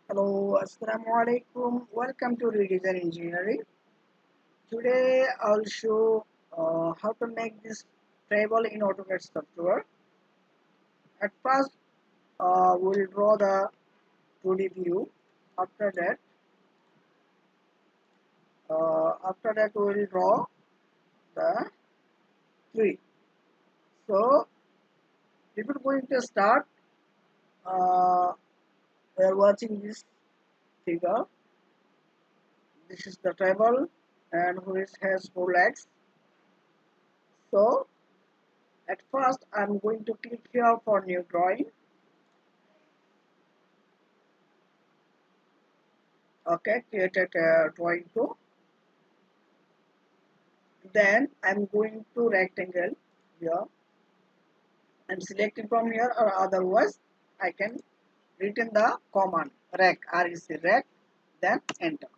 Hello, Assalamu alaikum. Welcome to Redesign Engineering. Today I'll show how to make this table in AutoCAD software. At first, we'll draw the 2D view. After that, we'll draw the 3. So, if we're going to start, uh, we're watching this figure. This is the table, and which has 4 legs. So, at first, I'm going to click here for new drawing. Okay, created a drawing tool. Then I'm going to rectangle here. I'm selecting from here, or otherwise I can written the command rec, rec, then enter.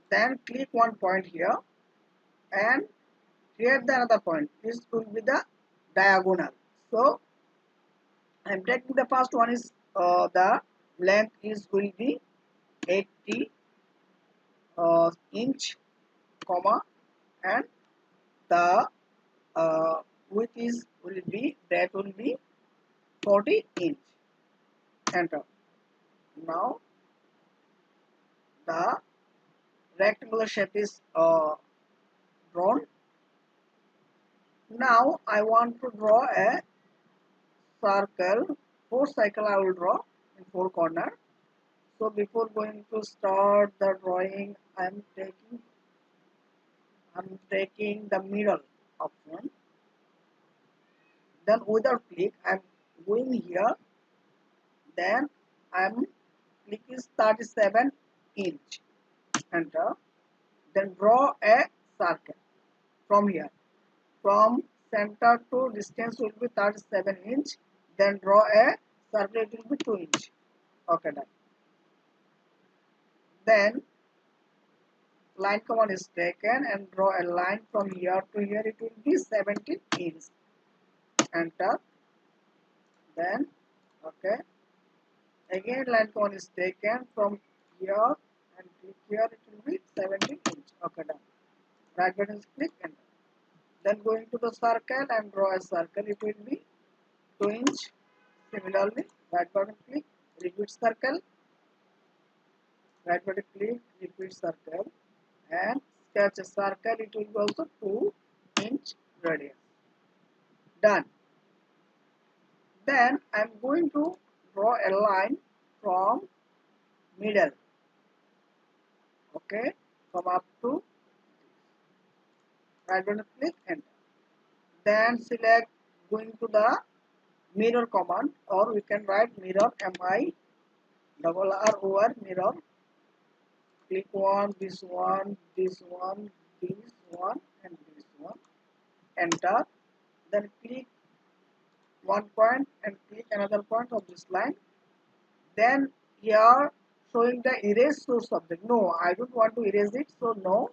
Then click one point here and create the another point. This will be the diagonal. So I'm taking the first one is the length is will be 80 inch, comma, and the width is will be 40 inch. Enter. Now the rectangular shape is drawn. Now I want to draw a circle. 4 circle I will draw in 4 corner. So before going to start the drawing, I'm taking the middle option. Then without click, I'm going here. Then I'm clicking 37 inch. Enter. Then draw a circle from here. From center to distance will be 37 inch. Then draw a circle, it will be 2 inch. Okay, done. Then line command is taken and draw a line from here to here, it will be 17 inch. Enter. Then okay, again line command is taken from here and click here, it will be 17 inch. Okay, done. Right button is click, enter. Then going to the circle and draw a circle, it will be 2 inch. Similarly, right button click, repeat circle, right button click, repeat circle, and sketch a circle, it will be also 2 inch radius. Done. Then I am going to draw a line from middle, okay, from up to right button click, enter. Then select going to the mirror command, or we can write mirror, mi double r over mirror. Click one, this one, this one, this one, and this one. Enter. Then click one point and click another point of this line. Then here showing the erase source object. No, I don't want to erase it, so no.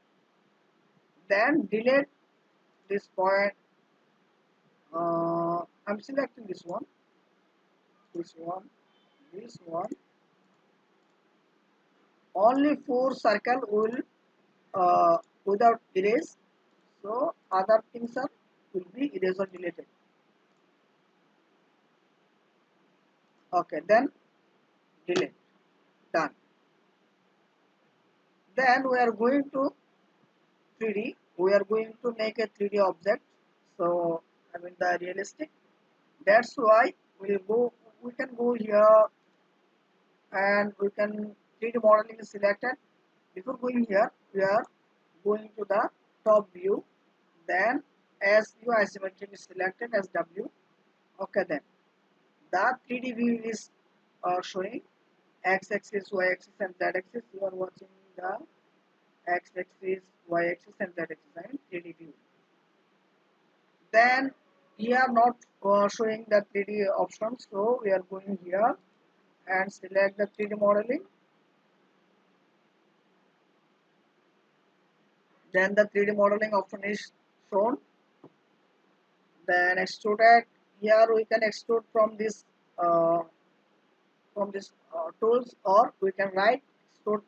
Then delete this point. I'm selecting this one, this one, this one. Only 4 circle will without erase. So other things are will be erased or deleted. Okay, then delete. Done. Then we are going to 3D. We are going to make a 3D object. So I mean the realistic. That's why we can go here and we can 3D modeling is selected. Before going here, we are going to the top view. Then SU isometric is selected as W. Okay, then the 3D view is showing x-axis, y-axis, and z-axis. You are watching the x-axis, y-axis, and z-axis and 3D view. Then we are not showing the 3D option, so we are going here and select the 3D modeling. Then the 3D modeling option is shown. Then extruded. Here we can extrude from this from this tools, or we can write extrude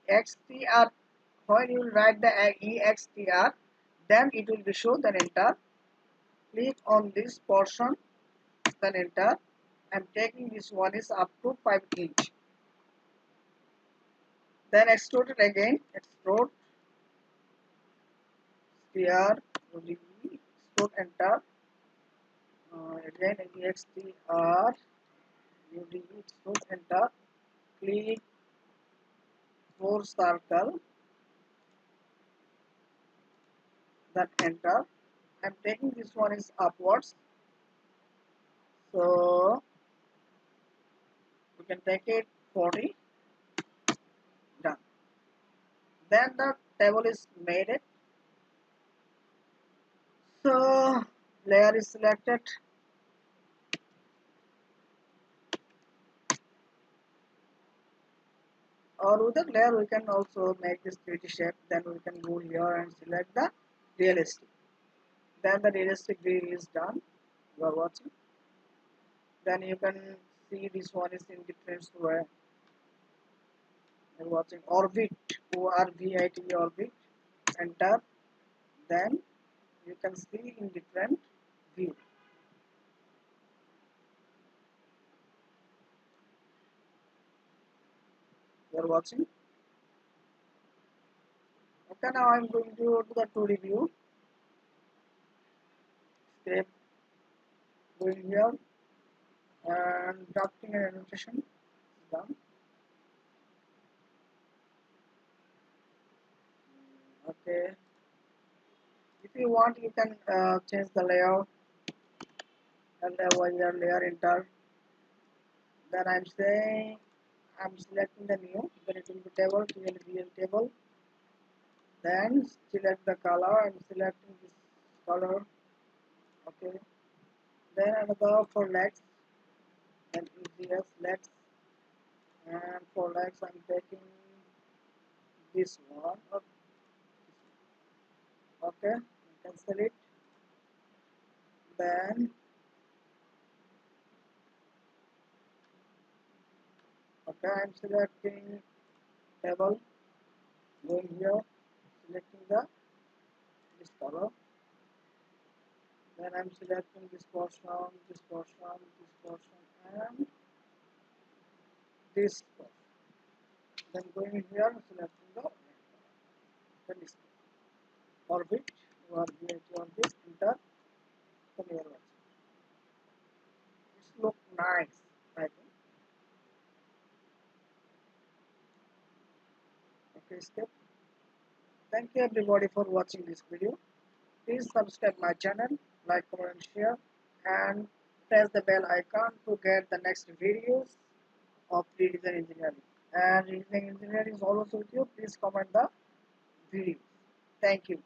extr. When you write the extr, then it will be shown, then enter. Click on this portion, then enter. I'm taking this one is up to 5 inch. Then extrude it again, extrude here, extrude, enter. Again extr, extrude, enter. Click for circle, then enter. I'm taking this one is upwards, so we can take it 40, done. Then the table is made it. So layer is selected. Or with the layer we can also make this 3D shape. Then we can go here and select the realistic. Then the realistic view is done. You are watching. Then you can see this one is in different way. You are watching orbit, ORBIT, orbit. Enter. Then you can see in different view. You are watching. Okay, now I am going to go to the 2D view. Step going here and drafting and annotation is done. Okay. If you want, you can change the layout and over here layer enter. Then I'm saying I'm selecting the new. Then it will be table, TLVL table. Then select the color. I'm selecting this color. Okay. Then another for legs. And EGS legs. And for legs, I'm taking this one. Okay. Cancel it. Then okay, I'm selecting table. Going here, selecting the this color. Then I'm selecting this portion, this portion, this portion, and this portion. Then going here and selecting the then this orbit, orbit, orbit, enter. Come here, watch. This look nice, I think. Okay, skip. Thank you everybody for watching this video. Please subscribe my channel, like, comment, and share, and press the bell icon to get the next videos of Redesign Engineering. And Redesign Engineering is always with you. Please comment the video. Thank you.